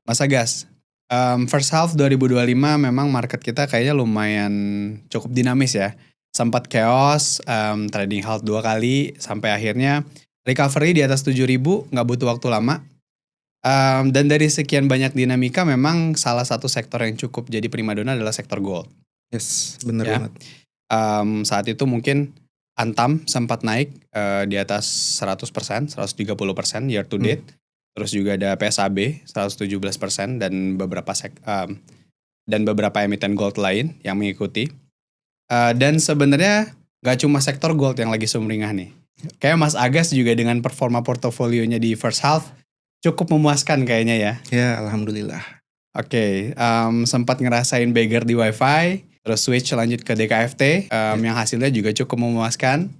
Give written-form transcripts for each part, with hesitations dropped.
Mas Agas, first half 2025 memang market kita kayaknya lumayan cukup dinamis ya. Sempat chaos, trading halt 2 kali, sampai akhirnya recovery di atas 7.000 nggak butuh waktu lama. Dan dari sekian banyak dinamika memang salah satu sektor yang cukup jadi primadona adalah sektor gold, Yes, bener ya. banget. Saat itu mungkin Antam sempat naik, di atas 100%, 130% year to date. Terus juga ada PSAB 117% dan beberapa emiten gold lain yang mengikuti. Dan sebenarnya nggak cuma sektor gold yang lagi sumringah nih. Kayak Mas Agas juga dengan performa portofolionya di first half cukup memuaskan kayaknya ya. Ya, alhamdulillah. Oke, sempat ngerasain beggar di WiFi, terus switch lanjut ke DKFT, yang hasilnya juga cukup memuaskan.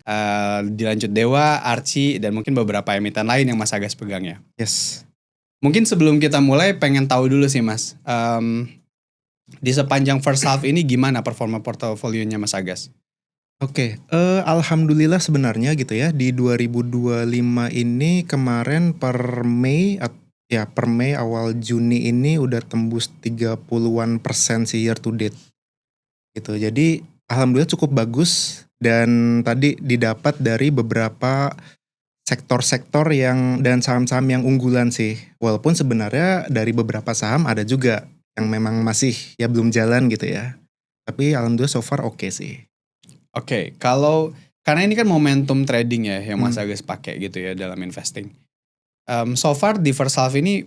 Dilanjut Dewa, Archie, dan mungkin beberapa emiten lain yang Mas Agas pegang ya. Yes. Mungkin sebelum kita mulai pengen tahu dulu sih Mas, di sepanjang first half ini gimana performa portofolionya Mas Agas? Oke, alhamdulillah sebenarnya gitu ya, di 2025 ini kemarin per Mei awal Juni ini udah tembus 30-an% sih year to date. Gitu. Jadi alhamdulillah cukup bagus dan tadi didapat dari beberapa sektor-sektor dan saham-saham yang unggulan sih. Walaupun sebenarnya dari beberapa saham ada juga yang memang masih ya belum jalan gitu ya. Tapi alhamdulillah so far oke sih. Oke, karena ini kan momentum trading ya yang Mas Agas pakai gitu ya dalam investing. So far di first half ini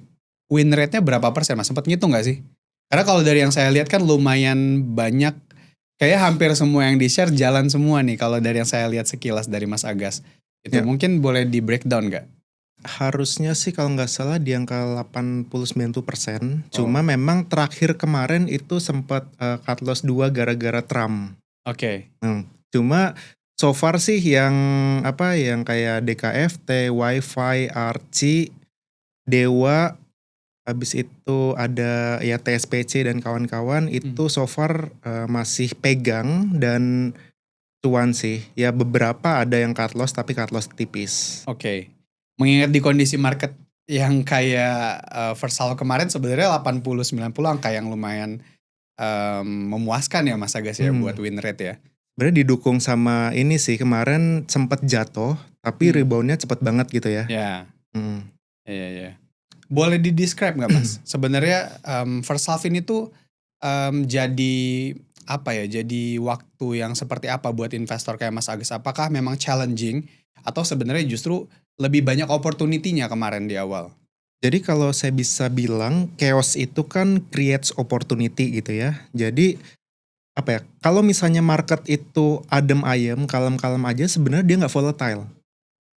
win rate-nya berapa persen Mas? Sempat ngitung nggak sih? Karena kalau dari yang saya lihat kan lumayan banyak, kayak hampir semua yang di-share jalan semua nih kalau dari yang saya lihat sekilas dari Mas Agas. Itu Ya. mungkin boleh di breakdown nggak? Harusnya sih kalau nggak salah di angka 80-90%. Cuma memang terakhir kemarin itu sempat cut loss 2 gara-gara Trump. Oke. Cuma so far sih yang kayak DKFT, WiFi, Archie, Dewa, habis itu ada ya TSPC dan kawan-kawan itu so far masih pegang dan cuan sih. Ya beberapa ada yang cut loss tapi cut loss tipis. Oke. Mengingat di kondisi market yang kayak first half kemarin sebenarnya 80-90 angka yang lumayan memuaskan ya Mas Agas ya buat win rate ya. Sebenarnya didukung sama ini sih, kemarin sempat jatuh tapi reboundnya cepet banget gitu ya. Ya. Iya. Boleh di-describe nggak Mas? Sebenarnya first half ini tuh jadi apa ya? Jadi waktu yang seperti apa buat investor kayak Mas Agus? Apakah memang challenging atau sebenarnya justru lebih banyak opportunity-nya kemarin di awal? Jadi kalau saya bisa bilang chaos itu kan creates opportunity gitu ya. Jadi kalau misalnya market itu adem ayem, kalem-kalem aja sebenarnya dia nggak volatile.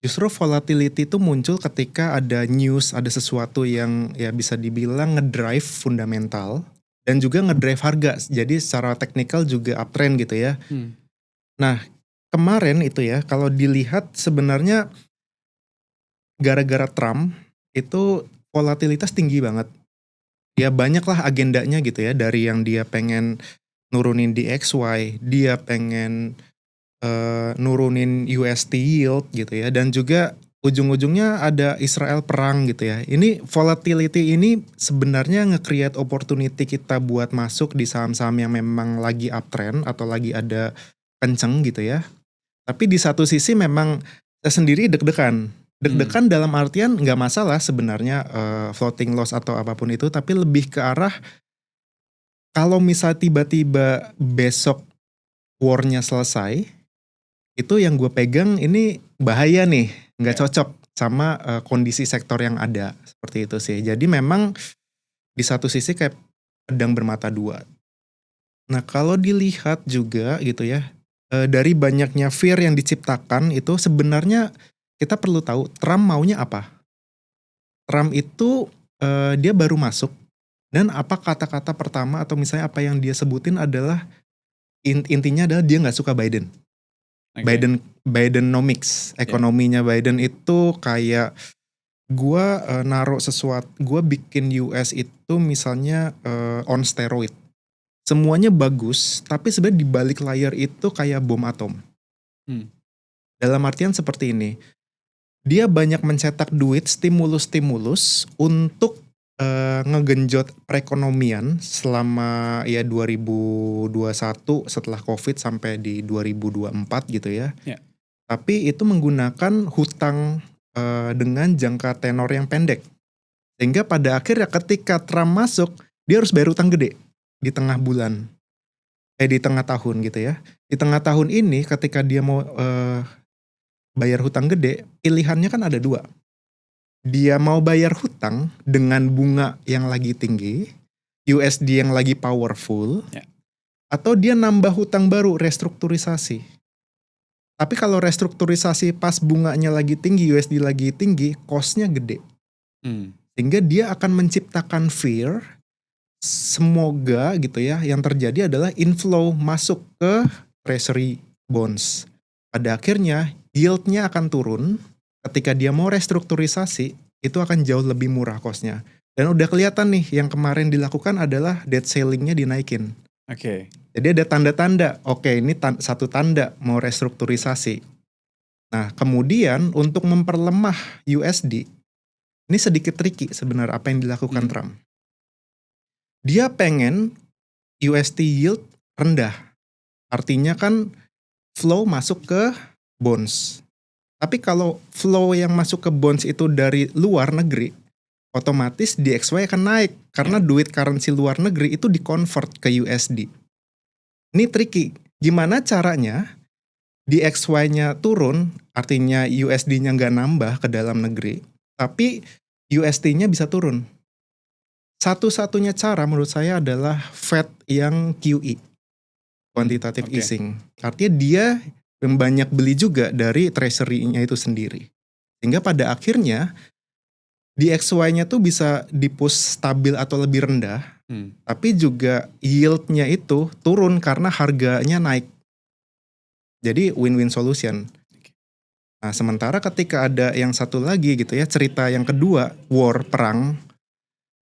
Justru volatility itu muncul ketika ada news, ada sesuatu yang ya bisa dibilang ngedrive fundamental dan juga ngedrive harga. Jadi secara teknikal juga uptrend gitu ya. Nah, kemarin itu ya kalau dilihat sebenarnya gara-gara Trump itu volatilitas tinggi banget. Ya banyaklah agendanya gitu ya, dari yang dia pengen nurunin DXY, dia pengen nurunin USD yield gitu ya, dan juga ujung-ujungnya ada Israel perang gitu ya. Ini volatility ini sebenarnya nge-create opportunity kita buat masuk di saham-saham yang memang lagi uptrend atau lagi ada kenceng gitu ya. Tapi di satu sisi memang saya sendiri deg-degan. Deg-degan dalam artian nggak masalah sebenarnya floating loss atau apapun itu, tapi lebih ke arah kalau misal tiba-tiba besok war-nya selesai, itu yang gue pegang ini bahaya nih, nggak cocok sama kondisi sektor yang ada, seperti itu sih. Jadi memang di satu sisi kayak pedang bermata dua. Nah kalau dilihat juga gitu ya, dari banyaknya fear yang diciptakan itu sebenarnya kita perlu tahu Trump maunya apa. Trump itu dia baru masuk dan apa kata-kata pertama atau misalnya apa yang dia sebutin adalah intinya adalah dia nggak suka Biden. Bidenomics, ekonominya Biden itu kayak gue naruh sesuatu, gue bikin US itu misalnya on steroid. Semuanya bagus, tapi sebenarnya di balik layar itu kayak bom atom. Dalam artian seperti ini, dia banyak mencetak duit stimulus-stimulus untuk ngegenjot perekonomian selama ya 2021 setelah Covid sampai di 2024 gitu ya. Ya. Tapi itu menggunakan hutang dengan jangka tenor yang pendek. Sehingga pada akhirnya ketika Trump masuk, dia harus bayar hutang gede di tengah bulan. Di tengah tahun gitu ya. Di tengah tahun ini ketika dia mau bayar hutang gede, pilihannya kan ada dua. Dia mau bayar hutang dengan bunga yang lagi tinggi, USD yang lagi powerful, Ya. atau dia nambah hutang baru, restrukturisasi. Tapi kalau restrukturisasi pas bunganya lagi tinggi, USD lagi tinggi, cost-nya gede. Sehingga dia akan menciptakan fear, semoga gitu ya, yang terjadi adalah inflow masuk ke treasury bonds. Pada akhirnya, yield-nya akan turun. Ketika dia mau restrukturisasi, itu akan jauh lebih murah cost-nya. Dan udah kelihatan nih, yang kemarin dilakukan adalah debt ceiling-nya dinaikin. Oke. Jadi ada tanda-tanda, oke ini satu tanda mau restrukturisasi. Nah kemudian untuk memperlemah USD, ini sedikit tricky sebenarnya apa yang dilakukan Trump. Dia pengen USD yield rendah. Artinya kan flow masuk ke bonds. Tapi kalau flow yang masuk ke bonds itu dari luar negeri, otomatis DXY akan naik. Karena duit currency luar negeri itu di-convert ke USD. Ini tricky. Gimana caranya DXY-nya turun, artinya USD-nya nggak nambah ke dalam negeri, tapi USD-nya bisa turun. Satu-satunya cara menurut saya adalah Fed yang QE, quantitative easing. Artinya dia banyak beli juga dari treasury-nya itu sendiri. Sehingga pada akhirnya DXY-nya tuh bisa di-push stabil atau lebih rendah, tapi juga yield-nya itu turun karena harganya naik. Jadi win-win solution. Nah sementara ketika ada yang satu lagi gitu ya, cerita yang kedua, war, perang,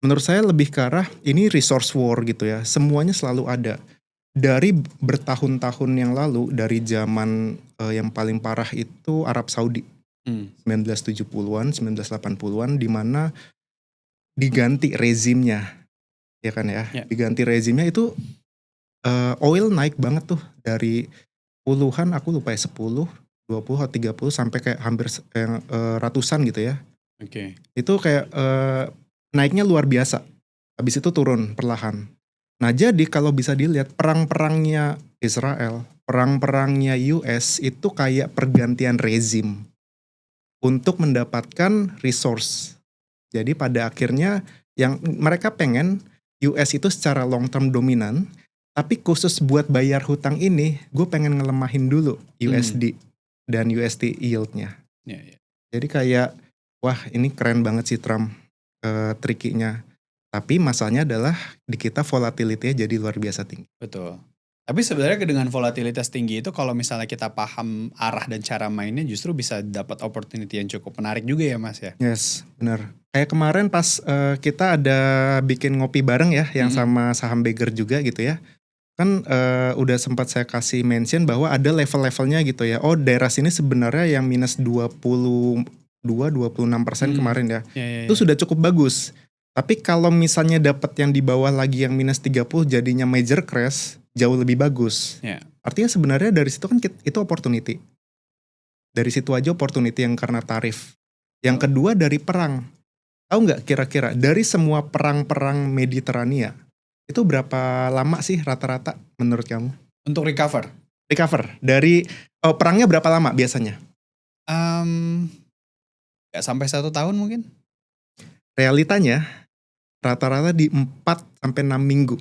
menurut saya lebih ke arah ini resource war gitu ya, semuanya selalu ada. Dari bertahun-tahun yang lalu, dari zaman yang paling parah itu Arab Saudi. 1970-an, 1980-an, di mana diganti rezimnya. Ya kan ya, diganti rezimnya itu oil naik banget tuh. Dari puluhan, aku lupa ya, 10, 20, 30, sampai kayak hampir ratusan gitu ya. Itu kayak naiknya luar biasa. Habis itu turun perlahan. Nah jadi kalau bisa dilihat perang-perangnya Israel, perang-perangnya US itu kayak pergantian rezim untuk mendapatkan resource. Jadi pada akhirnya yang mereka pengen US itu secara long term dominan, tapi khusus buat bayar hutang ini, gue pengen ngelemahin dulu USD dan USD yield-nya. Jadi kayak, wah ini keren banget sih Trump trikinya. Tapi masalahnya adalah di kita volatility-nya jadi luar biasa tinggi. Betul. Tapi sebenarnya dengan volatilitas tinggi itu kalau misalnya kita paham arah dan cara mainnya justru bisa dapat opportunity yang cukup menarik juga ya Mas ya? Yes, benar. Kayak kemarin pas kita ada bikin ngopi bareng ya, yang sama Saham Bagger juga gitu ya. Kan udah sempat saya kasih mention bahwa ada level-levelnya gitu ya. Oh daerah sini sebenarnya yang minus 26% kemarin ya. Itu sudah cukup bagus. Tapi kalau misalnya dapat yang di bawah lagi yang minus 30 jadinya major crash, jauh lebih bagus. Artinya sebenarnya dari situ kan itu opportunity. Dari situ aja opportunity yang karena tarif. Yang kedua dari perang. Tahu nggak kira-kira dari semua perang-perang Mediterania itu berapa lama sih rata-rata menurut kamu? Untuk recover? Recover. Dari perangnya berapa lama biasanya? Gak sampai 1 tahun mungkin? Realitanya rata-rata di 4-6 minggu.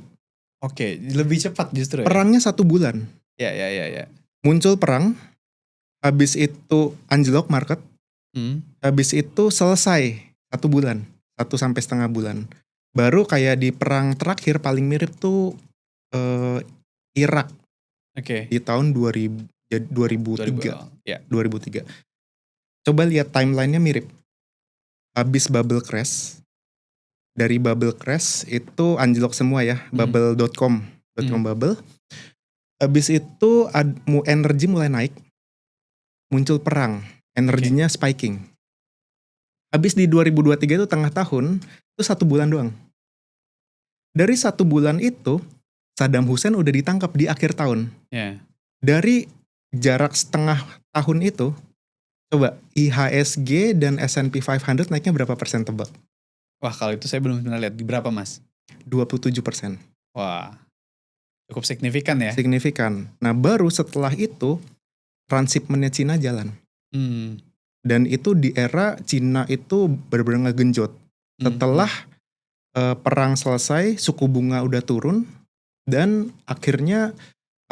Oke, lebih cepat justru ya? Perangnya 1 bulan. Ya. Muncul perang, habis itu anjlok market, habis itu selesai 1 bulan, 1,5 bulan. Baru kayak di perang terakhir paling mirip tuh Irak. Di tahun 2003. Coba lihat timelinenya mirip. Habis bubble crash. Dari bubble crash itu anjlok semua ya, bubble.com bubble. Habis itu energi mulai naik. Muncul perang, energinya spiking. Habis di 2023 itu tengah tahun, itu 1 bulan doang. Dari 1 bulan itu, Saddam Hussein udah ditangkap di akhir tahun. Ya. Dari jarak setengah tahun itu, coba IHSG dan S&P 500 naiknya berapa persen tebak? Wah, kalau itu saya belum pernah lihat. Di berapa, Mas? 27%. Wah, cukup signifikan ya. Signifikan. Nah, baru setelah itu, transshipment-nya Cina jalan. Hmm. Dan itu di era Cina itu benar-benar ngegenjot. Setelah perang selesai, suku bunga udah turun, dan akhirnya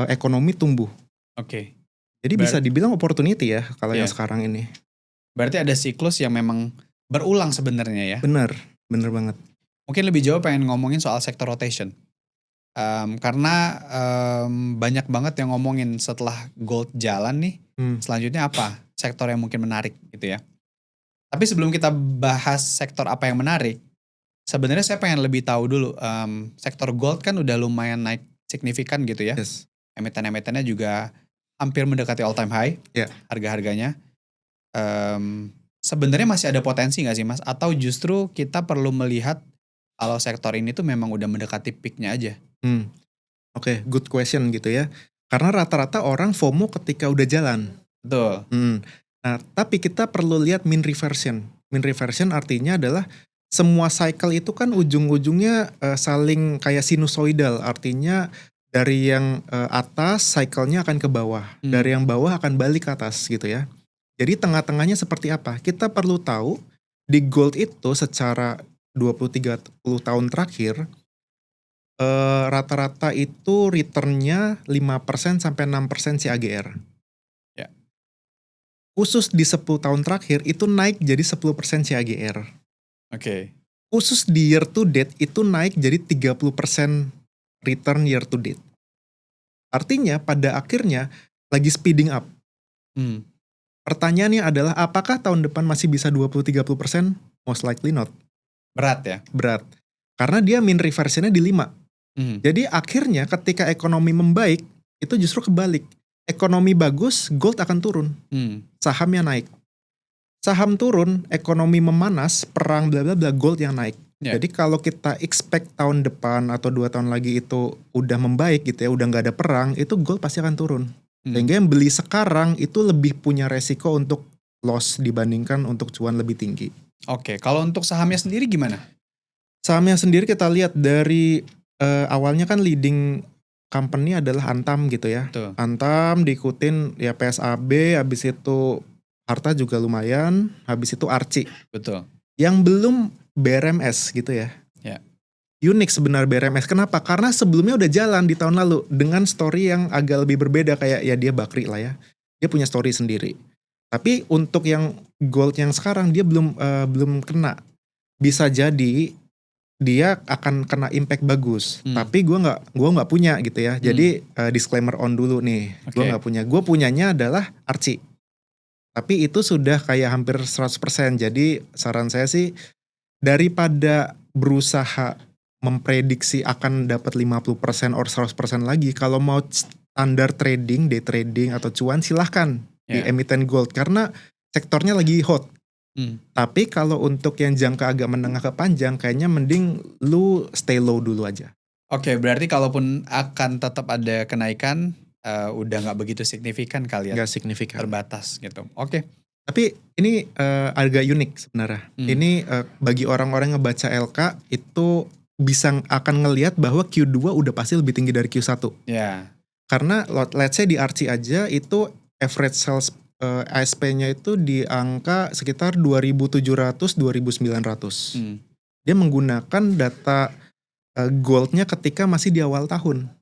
ekonomi tumbuh. Oke. Jadi bisa dibilang opportunity ya kalau yang Iya. sekarang ini. Berarti ada siklus yang memang berulang sebenarnya ya. Bener banget. Mungkin lebih jauh pengen ngomongin soal sector rotation. Karena banyak banget yang ngomongin setelah gold jalan nih, selanjutnya apa sektor yang mungkin menarik gitu ya. Tapi sebelum kita bahas sektor apa yang menarik, sebenarnya saya pengen lebih tahu dulu, sektor gold kan udah lumayan naik signifikan gitu ya. Yes. Emiten-emitennya juga hampir mendekati all time high, Ya. harga-harganya. Sebenarnya masih ada potensi nggak sih, Mas? Atau justru kita perlu melihat kalau sektor ini tuh memang udah mendekati peak-nya aja? Oke, good question gitu ya. Karena rata-rata orang FOMO ketika udah jalan. Betul. Nah, tapi kita perlu lihat mean reversion. Mean reversion artinya adalah semua cycle itu kan ujung-ujungnya saling kayak sinusoidal. Artinya dari yang atas cycle-nya akan ke bawah. Dari yang bawah akan balik ke atas gitu ya. Jadi tengah-tengahnya seperti apa? Kita perlu tahu di gold itu secara 20-30 tahun terakhir, rata-rata itu return-nya 5% sampai 6% CAGR. Ya. Khusus di 10 tahun terakhir itu naik jadi 10% CAGR. Oke. Khusus di year to date itu naik jadi 30% return year to date. Artinya pada akhirnya lagi speeding up. Pertanyaannya adalah apakah tahun depan masih bisa 20-30%? Most likely not. Berat ya? Berat. Karena dia mean reversion-nya di 5. Jadi akhirnya ketika ekonomi membaik, itu justru kebalik. Ekonomi bagus, gold akan turun. Sahamnya naik. Saham turun, ekonomi memanas, perang bla bla bla, gold yang naik. Yeah. Jadi kalau kita expect tahun depan atau 2 tahun lagi itu udah membaik gitu ya, udah nggak ada perang, itu gold pasti akan turun. Sehingga yang beli sekarang itu lebih punya resiko untuk loss dibandingkan untuk cuan lebih tinggi. Oke, kalau untuk sahamnya sendiri gimana? Sahamnya sendiri kita lihat dari awalnya kan leading company adalah Antam gitu ya. Betul. Antam diikutin ya PSAB, habis itu Harta juga lumayan, habis itu Arci. Betul. Yang belum BRMS gitu ya. Ya. Unik sebenarnya BRMS. Kenapa? Karena sebelumnya udah jalan di tahun lalu dengan story yang agak lebih berbeda, kayak ya dia bakri lah ya. Dia punya story sendiri. Tapi untuk yang gold yang sekarang dia belum kena. Bisa jadi dia akan kena impact bagus. Tapi gue nggak punya gitu ya. Jadi disclaimer on dulu nih. Gue nggak punya. Gue punyanya adalah Arci. Tapi itu sudah kayak hampir 100%. Jadi saran saya sih daripada berusaha memprediksi akan dapat 50% or 100% lagi, kalau mau standar trading, day trading atau cuan silahkan di emiten gold karena sektornya lagi hot. Tapi kalau untuk yang jangka agak menengah ke panjang kayaknya mending lu stay low dulu aja. Oke, berarti kalaupun akan tetap ada kenaikan, udah nggak begitu signifikan kali ya? Nggak signifikan. Terbatas gitu. Oke. Tapi ini agak unik sebenarnya. Ini bagi orang-orang yang ngebaca LK itu akan ngelihat bahwa Q2 udah pasti lebih tinggi dari Q1. Ya. Karena let's say di Arci aja itu average sales ASP-nya itu di angka sekitar 2.700-2.900. Dia menggunakan data goldnya ketika masih di awal tahun.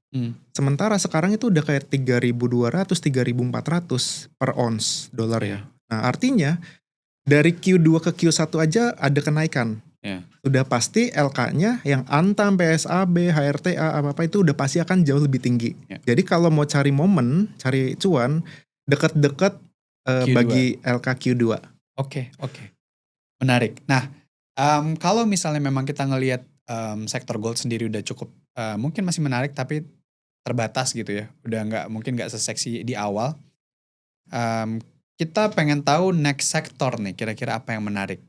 Sementara sekarang itu udah kayak 3.200-3.400 per ounce dolar ya. Nah artinya dari Q2 ke Q1 aja ada kenaikan. Udah pasti LK-nya yang Antam, PSAB, HRTA apa-apa itu udah pasti akan jauh lebih tinggi. Jadi kalau mau cari momen, cari cuan, deket-deket bagi LK Q2. Oke. Menarik. Nah, kalau misalnya memang kita ngelihat sektor gold sendiri udah cukup, mungkin masih menarik tapi terbatas gitu ya. Udah mungkin nggak seseksi di awal. Kita pengen tahu next sektor nih, kira-kira apa yang menarik.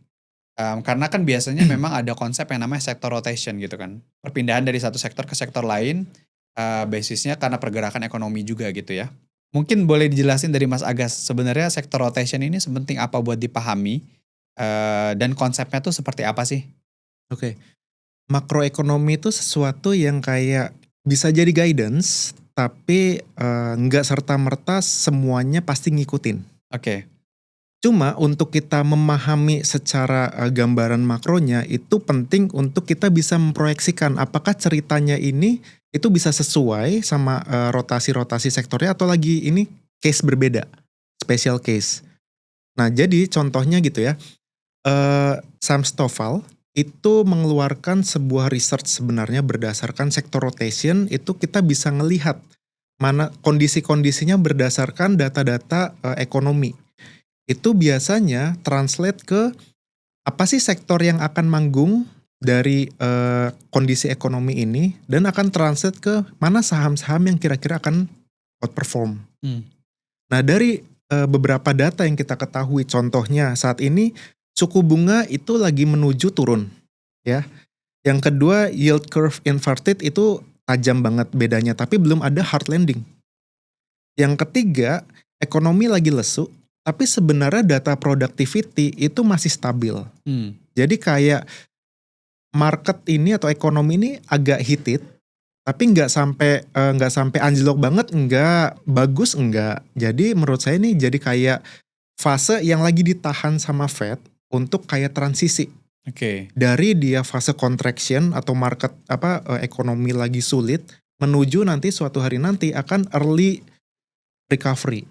Karena kan biasanya memang ada konsep yang namanya sector rotation gitu kan. Perpindahan dari satu sektor ke sektor lain, basisnya karena pergerakan ekonomi juga gitu ya. Mungkin boleh dijelasin dari Mas Agas, sebenarnya sector rotation ini sepenting apa buat dipahami, dan konsepnya tuh seperti apa sih? Oke. Makroekonomi itu sesuatu yang kayak bisa jadi guidance, tapi nggak serta-merta semuanya pasti ngikutin. Oke. Cuma untuk kita memahami secara gambaran makronya itu penting untuk kita bisa memproyeksikan apakah ceritanya ini itu bisa sesuai sama rotasi-rotasi sektornya atau lagi ini case berbeda, special case. Nah jadi contohnya gitu ya, Sam Stovall itu mengeluarkan sebuah research sebenarnya berdasarkan sektor rotation itu kita bisa ngelihat mana kondisi-kondisinya berdasarkan data-data ekonomi. Itu biasanya translate ke apa sih sektor yang akan manggung dari kondisi ekonomi ini dan akan translate ke mana saham-saham yang kira-kira akan outperform. Nah dari beberapa data yang kita ketahui, contohnya saat ini suku bunga itu lagi menuju turun, ya. Yang kedua yield curve inverted itu tajam banget bedanya, tapi belum ada hard landing. Yang ketiga ekonomi lagi lesu. Tapi sebenarnya data productivity itu masih stabil. Jadi kayak market ini atau ekonomi ini agak heated, tapi nggak sampai anjlok banget, nggak bagus nggak. Jadi menurut saya ini jadi kayak fase yang lagi ditahan sama Fed untuk kayak transisi. Oke. Dari dia fase contraction atau market ekonomi lagi sulit menuju nanti suatu hari nanti akan early recovery.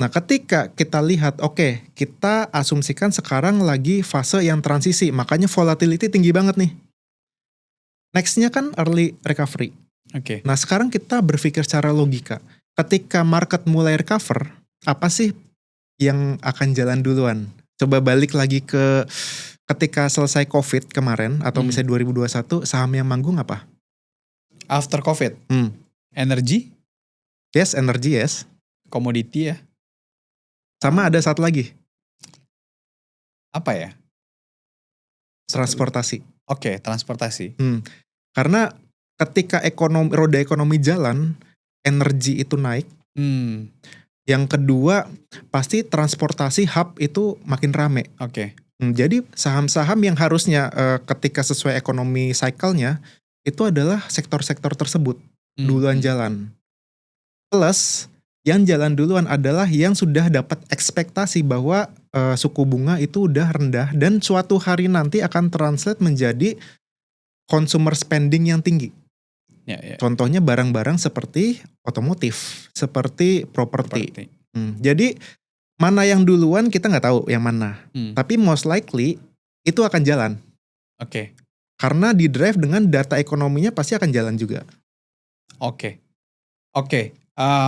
Nah ketika kita lihat, oke, kita asumsikan sekarang lagi fase yang transisi, makanya volatility tinggi banget nih. Nextnya kan early recovery. Oke. Nah sekarang kita berpikir secara logika. Ketika market mulai recover, apa sih yang akan jalan duluan? Coba balik lagi ke ketika selesai COVID kemarin, atau misalnya 2021, saham yang manggung apa? After COVID? Energy? Yes, energy yes. Komoditi ya? Sama ada satu lagi. Apa ya? Transportasi. Oke, transportasi. Karena ketika roda ekonomi jalan, energi itu naik. Yang kedua, pasti transportasi hub itu makin rame. Oke. Jadi saham-saham yang harusnya ketika sesuai ekonomi cycle-nya, itu adalah sektor-sektor tersebut duluan jalan. Plus, yang jalan duluan adalah yang sudah dapat ekspektasi bahwa suku bunga itu udah rendah dan suatu hari nanti akan translate menjadi consumer spending yang tinggi. Ya. Contohnya barang-barang seperti otomotif, seperti properti. Jadi mana yang duluan kita nggak tahu yang mana. Tapi most likely itu akan jalan. Oke. Karena di drive dengan data ekonominya pasti akan jalan juga. Oke.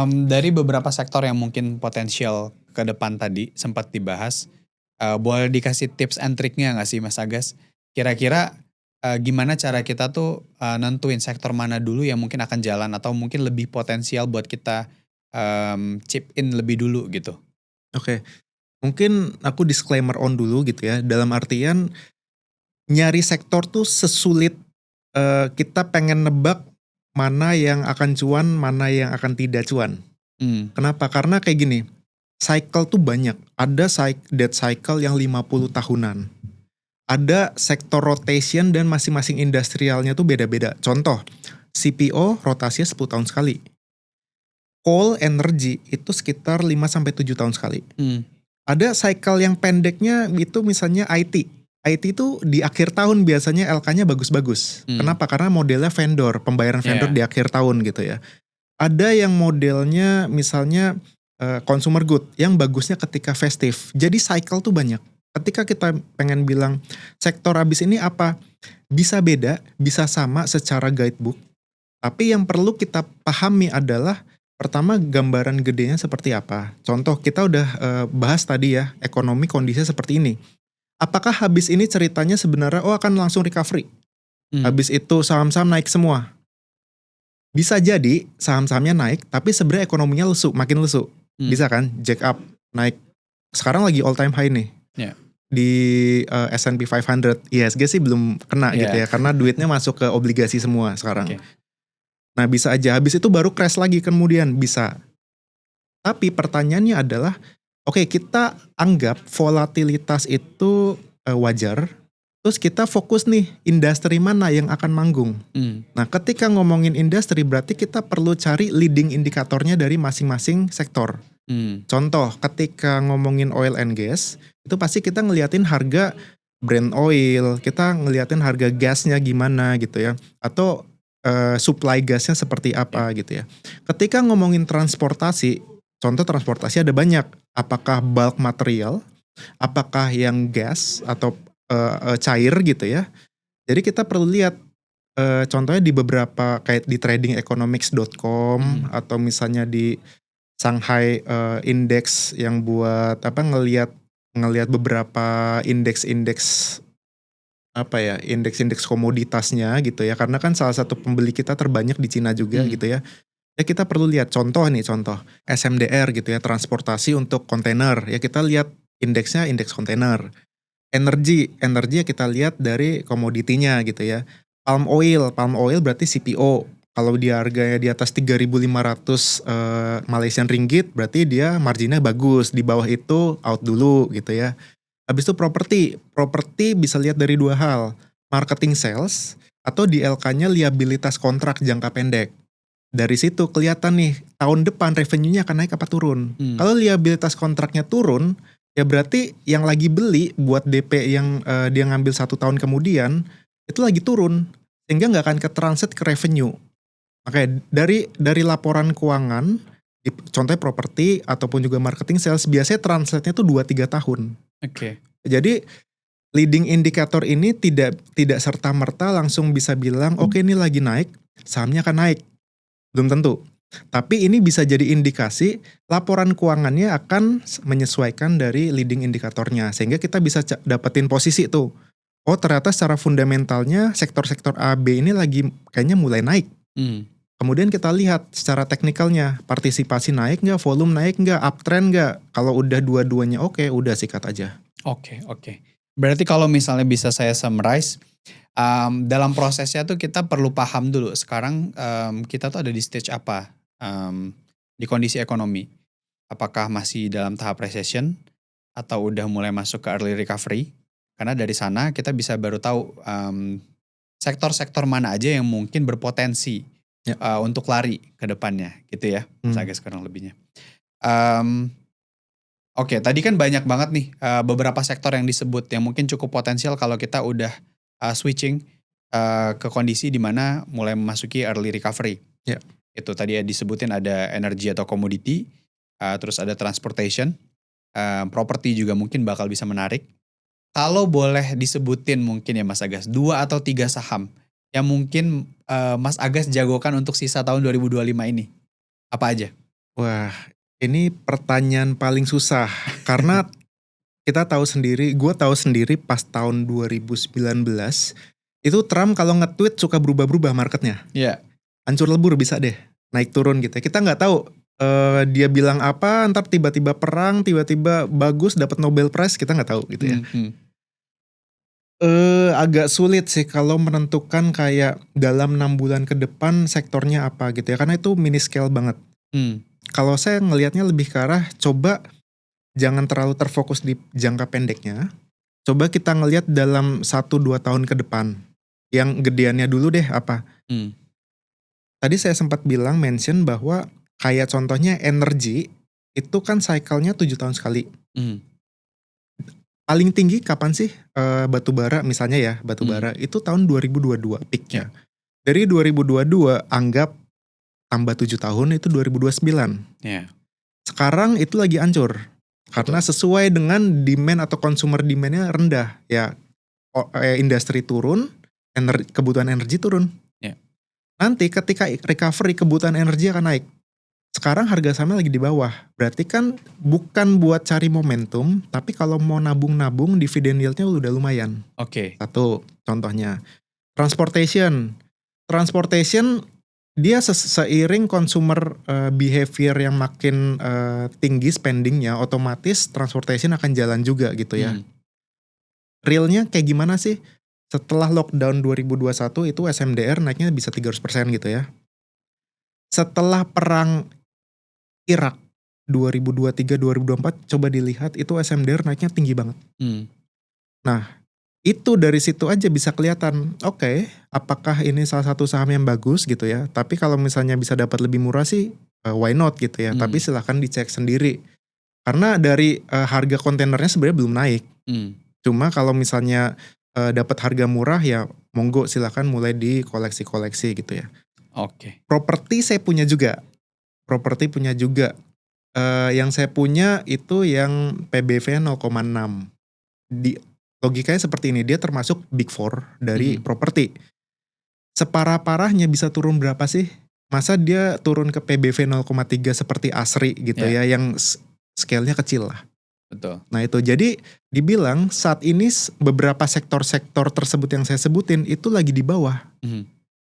Dari beberapa sektor yang mungkin potensial ke depan tadi sempat dibahas, boleh dikasih tips and triknya nggak sih Mas Agas? Kira-kira gimana cara kita tuh nentuin sektor mana dulu yang mungkin akan jalan atau mungkin lebih potensial buat kita chip in lebih dulu gitu? Oke. Mungkin aku disclaimer on dulu gitu ya. Dalam artian nyari sektor tuh sesulit kita pengen nebak mana yang akan cuan, mana yang akan tidak cuan. Kenapa? Karena kayak gini, cycle tuh banyak. Ada dead cycle yang 50 tahunan. Ada sektor rotation dan masing-masing industrialnya tuh beda-beda. Contoh, CPO rotasinya 10 tahun sekali. Coal energy itu sekitar 5-7 tahun sekali. Ada cycle yang pendeknya itu misalnya IT. IT itu di akhir tahun biasanya LK-nya bagus-bagus. Kenapa? Karena modelnya vendor, pembayaran vendor di akhir tahun gitu ya. Ada yang modelnya misalnya consumer good, yang bagusnya ketika festive. Jadi cycle tuh banyak. Ketika kita pengen bilang sektor abis ini apa, bisa beda, bisa sama secara guidebook. Tapi yang perlu kita pahami adalah pertama gambaran gedenya seperti apa. Contoh kita udah bahas tadi ya, ekonomi kondisinya seperti ini. Apakah habis ini ceritanya sebenarnya akan langsung recovery? Habis itu saham-saham naik semua. Bisa jadi saham-sahamnya naik, tapi sebenarnya ekonominya lesu, makin lesu. Bisa kan? Jack up, naik. Sekarang lagi all time high nih. Yeah. di S&P 500. IHSG sih belum kena gitu ya, karena duitnya masuk ke obligasi semua sekarang. Oke. Nah bisa aja, habis itu baru crash lagi kemudian, bisa. Tapi pertanyaannya adalah, oke kita anggap volatilitas itu wajar, terus kita fokus nih, industri mana yang akan manggung. Nah ketika ngomongin industri berarti kita perlu cari leading indikatornya dari masing-masing sektor. Contoh, ketika ngomongin oil and gas, itu pasti kita ngeliatin harga Brent oil, kita ngeliatin harga gasnya gimana gitu ya, atau supply gasnya seperti apa gitu ya. Ketika ngomongin transportasi, contoh transportasi ada banyak, apakah bulk material, apakah yang gas atau cair gitu ya. Jadi kita perlu lihat contohnya di beberapa kayak di tradingeconomics.com atau misalnya di Shanghai Index yang buat ngelihat beberapa indeks-indeks indeks-indeks komoditasnya gitu ya, karena kan salah satu pembeli kita terbanyak di Cina juga gitu ya. Ya kita perlu lihat contoh SMDR gitu ya, transportasi untuk kontainer ya, kita lihat indeksnya indeks kontainer. Energi ya kita lihat dari komoditinya gitu ya. Palm oil berarti CPO. Kalau dia harganya di atas 3.500 Malaysian ringgit berarti dia marginnya bagus. Di bawah itu out dulu gitu ya. Habis itu properti bisa lihat dari dua hal. Marketing sales atau di LK-nya liabilitas kontrak jangka pendek. Dari situ kelihatan nih tahun depan revenue-nya akan naik apa turun. Kalau liabilitas kontraknya turun, ya berarti yang lagi beli buat DP yang dia ngambil 1 tahun kemudian itu lagi turun, sehingga nggak akan ke-translate ke revenue. Makanya dari laporan keuangan, contohnya properti ataupun juga marketing sales, biasanya translate-nya tuh 2-3 tahun. Oke. Jadi leading indikator ini tidak serta-merta langsung bisa bilang oke ini lagi naik, sahamnya akan naik. Belum tentu. Tapi ini bisa jadi indikasi laporan keuangannya akan menyesuaikan dari leading indikatornya. Sehingga kita bisa dapetin posisi tuh. Oh ternyata secara fundamentalnya sektor-sektor A, B ini lagi kayaknya mulai naik. Kemudian kita lihat secara teknikalnya, partisipasi naik nggak, volume naik nggak, uptrend nggak. Kalau udah dua-duanya oke, udah sikat aja. Oke. Berarti kalau misalnya bisa saya summarize, dalam prosesnya tuh kita perlu paham dulu sekarang kita tuh ada di stage apa di kondisi ekonomi. Apakah masih dalam tahap recession atau udah mulai masuk ke early recovery? Karena dari sana kita bisa baru tahu sektor-sektor mana aja yang mungkin berpotensi untuk lari ke depannya gitu ya. Saya sekarang lebihnya. Oke, tadi kan banyak banget nih beberapa sektor yang disebut yang mungkin cukup potensial kalau kita udah switching ke kondisi di mana mulai memasuki early recovery. Itu tadi ya disebutin ada energi atau komoditi, terus ada transportation, properti juga mungkin bakal bisa menarik. Kalau boleh disebutin mungkin ya Mas Agas, 2 atau 3 saham yang mungkin Mas Agas jagokan untuk sisa tahun 2025 ini, apa aja? Wah, ini pertanyaan paling susah karena gue tahu sendiri pas tahun 2019 itu Trump kalau nge-tweet suka berubah-berubah marketnya. Iya. Hancur lebur bisa deh, naik turun gitu. Kita nggak tahu dia bilang apa, ntar tiba-tiba perang, tiba-tiba bagus dapat Nobel Prize, kita nggak tahu gitu ya. Agak sulit sih kalau menentukan kayak dalam 6 bulan ke depan sektornya apa gitu ya, karena itu mini scale banget. Kalau saya ngelihatnya lebih ke arah coba jangan terlalu terfokus di jangka pendeknya. Coba kita ngelihat dalam 1-2 tahun ke depan. Yang gedeannya dulu deh apa. Tadi saya sempat mention bahwa kayak contohnya energi itu kan cycle-nya 7 tahun sekali. Paling tinggi kapan sih batu bara misalnya ya, batu bara itu tahun 2022 peaknya. Dari 2022 anggap tambah 7 tahun itu 2029. Sekarang itu lagi hancur. Karena sesuai dengan demand atau consumer demand-nya rendah. Ya industri turun, kebutuhan energi turun. Nanti ketika recovery kebutuhan energi akan naik. Sekarang harga sahamnya lagi di bawah. Berarti kan bukan buat cari momentum, tapi kalau mau nabung-nabung dividen yield-nya udah lumayan. Satu contohnya. Transportation dia seiring consumer behavior yang makin tinggi spendingnya, otomatis transportation akan jalan juga gitu ya. realnya kayak gimana sih? Setelah lockdown 2021 itu SMDR naiknya bisa 300% gitu ya. Setelah perang Irak 2023-2024 coba dilihat itu SMDR naiknya tinggi banget. Hmm. Nah, itu dari situ aja bisa kelihatan, oke, apakah ini salah satu saham yang bagus gitu ya. Tapi kalau misalnya bisa dapat lebih murah sih, why not gitu ya. Tapi silahkan dicek sendiri. Karena dari harga kontainernya sebenarnya belum naik. Cuma kalau misalnya dapat harga murah ya monggo silahkan mulai di koleksi-koleksi gitu ya. Oke. Properti saya punya juga. Yang saya punya itu yang PBV 0,6. Logikanya seperti ini, dia termasuk big four dari properti. Separah-parahnya bisa turun berapa sih? Masa dia turun ke PBV 0,3 seperti ASRI gitu ya, yang scale-nya kecil lah. Betul. Nah itu, jadi dibilang saat ini beberapa sektor-sektor tersebut yang saya sebutin itu lagi di bawah.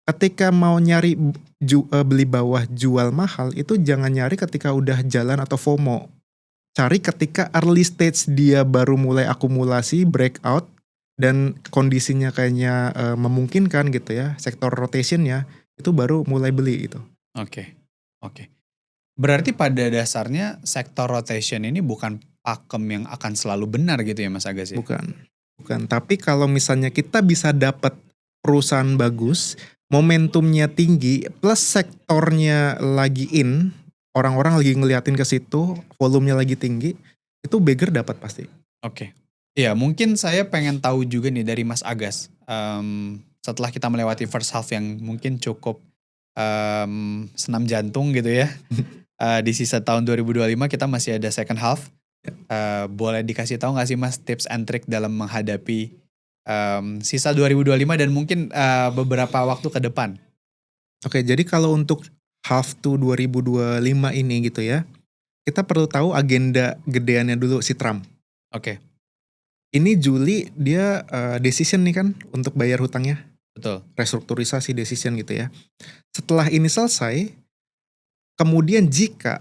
Ketika mau nyari beli bawah jual mahal, itu jangan nyari ketika udah jalan atau FOMO. Cari ketika early stage dia baru mulai akumulasi, breakout, dan kondisinya kayaknya memungkinkan gitu ya, sektor rotationnya, itu baru mulai beli itu. Oke. Berarti pada dasarnya sektor rotation ini bukan pakem yang akan selalu benar gitu ya Mas Agas ya? Bukan. Tapi kalau misalnya kita bisa dapat perusahaan bagus, momentumnya tinggi, plus sektornya lagi in, orang-orang lagi ngeliatin ke situ, volumenya lagi tinggi, itu beggar dapat pasti. Oke. Ya mungkin saya pengen tahu juga nih dari Mas Agas, setelah kita melewati first half yang mungkin cukup senam jantung gitu ya, di sisa tahun 2025 kita masih ada second half. Boleh dikasih tahu nggak sih Mas tips and trick dalam menghadapi sisa 2025 dan mungkin beberapa waktu ke depan? Oke, jadi kalau untuk half to 2025 ini gitu ya, kita perlu tahu agenda gedeannya dulu si Trump. Oke. Ini Juli dia decision nih kan untuk bayar hutangnya. Betul. Restrukturisasi decision gitu ya. Setelah ini selesai, kemudian jika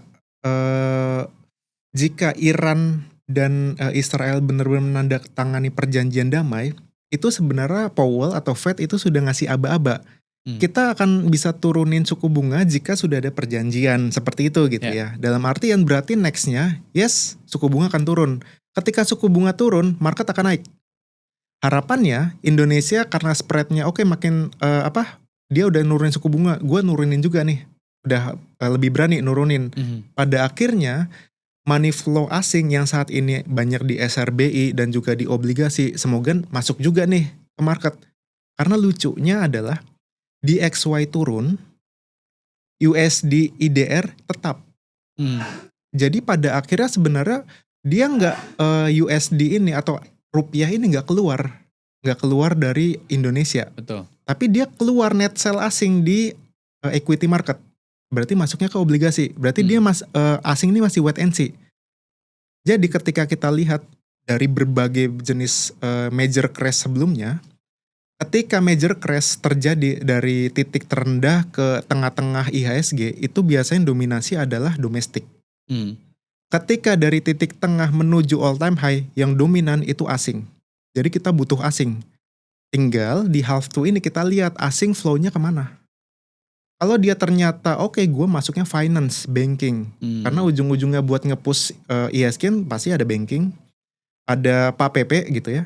Iran dan Israel benar-benar menandatangani perjanjian damai, itu sebenarnya Powell atau Fed itu sudah ngasih aba-aba. Kita akan bisa turunin suku bunga jika sudah ada perjanjian seperti itu gitu ya. Dalam artian berarti nextnya, yes, suku bunga akan turun. Ketika suku bunga turun, market akan naik. Harapannya Indonesia karena spreadnya oke makin dia udah nurunin suku bunga, gue nurunin juga nih, udah lebih berani nurunin. Pada akhirnya money flow asing yang saat ini banyak di SRBI dan juga di obligasi, semoga masuk juga nih ke market. Karena lucunya adalah DXY turun, USD IDR tetap. Jadi pada akhirnya sebenarnya dia nggak USD ini atau rupiah ini nggak keluar dari Indonesia. Betul. Tapi dia keluar net sell asing di equity market. Berarti masuknya ke obligasi. Berarti dia asing ini masih wait and see. Jadi ketika kita lihat dari berbagai jenis major crash sebelumnya, ketika major crash terjadi dari titik terendah ke tengah-tengah IHSG, itu biasanya dominasi adalah domestik. Ketika dari titik tengah menuju all time high, yang dominan itu asing. Jadi kita butuh asing. Tinggal di half two ini kita lihat asing flow-nya kemana. Kalau dia ternyata oke, gue masuknya finance, banking. Karena ujung-ujungnya buat nge-push IHSG pasti ada banking, ada Pak PP gitu ya.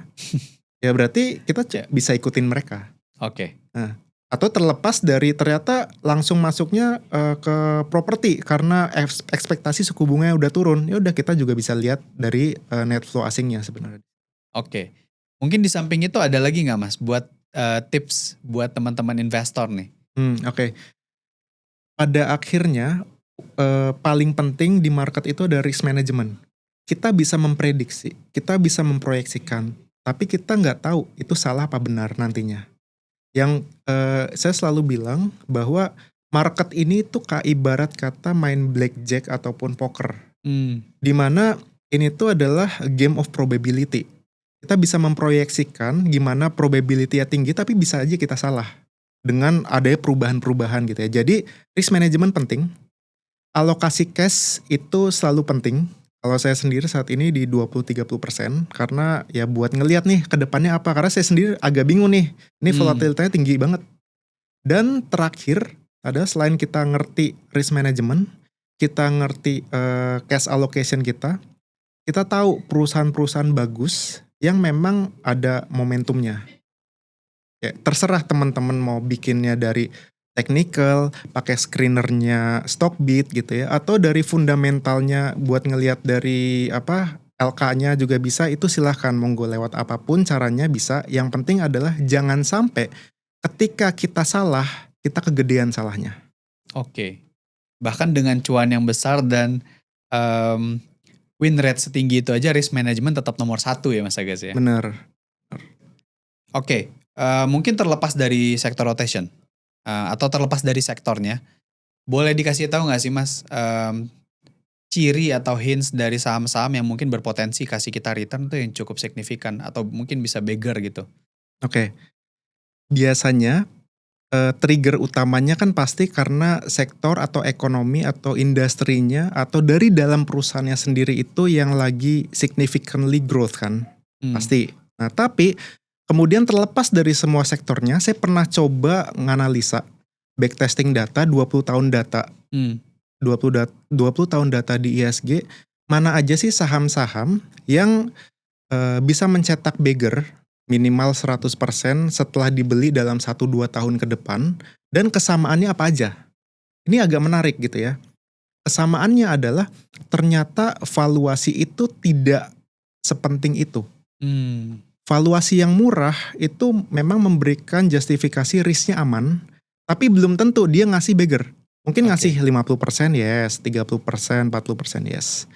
Ya berarti kita bisa ikutin mereka. Oke. Nah, atau terlepas dari ternyata langsung masuknya ke properti karena ekspektasi suku bunganya udah turun. Ya udah kita juga bisa lihat dari net flow asingnya sebenarnya. Oke. Mungkin di samping itu ada lagi nggak Mas buat tips buat teman-teman investor nih? Oke. Pada akhirnya paling penting di market itu ada risk management. Kita bisa memprediksi, kita bisa memproyeksikan, tapi kita nggak tahu itu salah apa benar nantinya. Yang saya selalu bilang bahwa market ini tuh ibarat kata main blackjack ataupun poker. Dimana ini tuh adalah game of probability. Kita bisa memproyeksikan gimana probability-nya tinggi, tapi bisa aja kita salah. Dengan adanya perubahan-perubahan gitu ya. Jadi risk management penting. Alokasi cash itu selalu penting. Kalau saya sendiri saat ini di 20-30% karena ya buat ngelihat nih ke depannya apa. Karena saya sendiri agak bingung nih. Ini volatility-nya tinggi banget. Dan terakhir ada selain kita ngerti risk management, kita ngerti cash allocation kita tahu perusahaan-perusahaan bagus yang memang ada momentumnya. Ya, terserah teman-teman mau bikinnya dari technical, pakai screenernya Stockbit gitu ya, atau dari fundamentalnya buat ngelihat dari LK-nya juga bisa, itu silahkan monggo lewat apapun caranya bisa. Yang penting adalah jangan sampai ketika kita salah, kita kegedean salahnya. Oke. Bahkan dengan cuan yang besar dan win rate setinggi itu aja, risk management tetap nomor 1 ya Mas Agus ya? Bener. Oke. Mungkin terlepas dari sektor rotation atau terlepas dari sektornya, boleh dikasih tahu nggak sih Mas ciri atau hints dari saham-saham yang mungkin berpotensi kasih kita return tuh yang cukup signifikan atau mungkin bisa beggar gitu? Oke. Biasanya trigger utamanya kan pasti karena sektor atau ekonomi atau industrinya atau dari dalam perusahaannya sendiri itu yang lagi significantly growth kan. Pasti. Nah tapi kemudian terlepas dari semua sektornya, saya pernah coba nganalisa backtesting data 20 tahun data. 20 tahun data di ISG, mana aja sih saham-saham yang bisa mencetak beggar minimal 100% setelah dibeli dalam 1-2 tahun ke depan, dan kesamaannya apa aja. Ini agak menarik gitu ya. Kesamaannya adalah ternyata valuasi itu tidak sepenting itu. Valuasi yang murah itu memang memberikan justifikasi risknya aman, tapi belum tentu dia ngasih beggar. Mungkin ngasih 50% yes, 30%, 40% yes.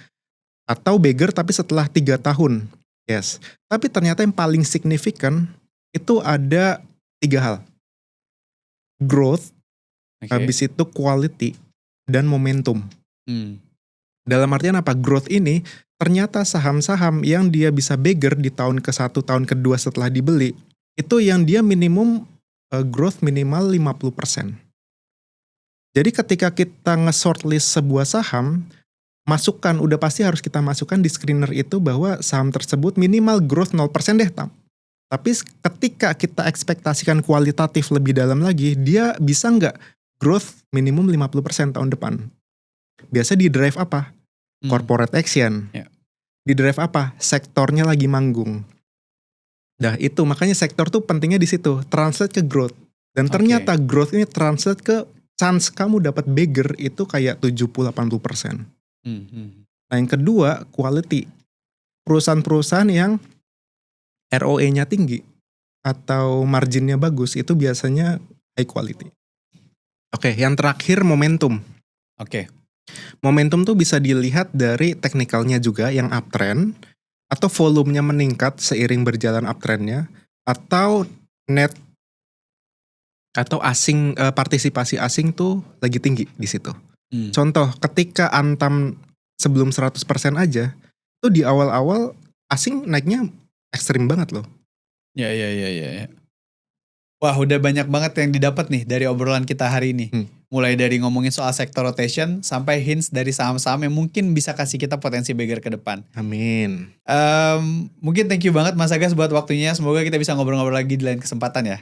Atau beggar tapi setelah 3 tahun. Yes, tapi ternyata yang paling signifikan itu ada 3 hal. Growth, habis itu quality, dan momentum. Dalam artian apa? Growth ini ternyata saham-saham yang dia bisa beggar di tahun ke-1, tahun ke-2 setelah dibeli, itu yang dia minimum growth minimal 50%. Jadi ketika kita nge-shortlist sebuah saham, udah pasti harus kita masukkan di screener itu bahwa saham tersebut minimal growth 0% deh. Tapi ketika kita ekspektasikan kualitatif lebih dalam lagi, dia bisa nggak growth minimum 50% tahun depan. Biasa di drive apa? Corporate action. Di drive apa? Sektornya lagi manggung. Nah itu makanya sektor tuh pentingnya di situ, translate ke growth. Dan ternyata growth ini translate ke chance kamu dapat beggar itu kayak 70-80%. Nah yang kedua, quality. Perusahaan-perusahaan yang ROE-nya tinggi atau marginnya bagus itu biasanya high quality. Oke, yang terakhir momentum. Momentum tuh bisa dilihat dari teknikalnya juga yang uptrend, atau volumenya meningkat seiring berjalan uptrendnya, atau net atau asing, partisipasi asing tuh lagi tinggi di situ. Contoh, ketika Antam sebelum 100% aja, tuh di awal-awal asing naiknya ekstrim banget loh. Ya. Wah, udah banyak banget yang didapat nih dari obrolan kita hari ini. Mulai dari ngomongin soal sector rotation sampai hints dari saham-saham yang mungkin bisa kasih kita potensi beggar ke depan. Amin. Mungkin thank you banget Mas Agus buat waktunya. Semoga kita bisa ngobrol-ngobrol lagi di lain kesempatan ya.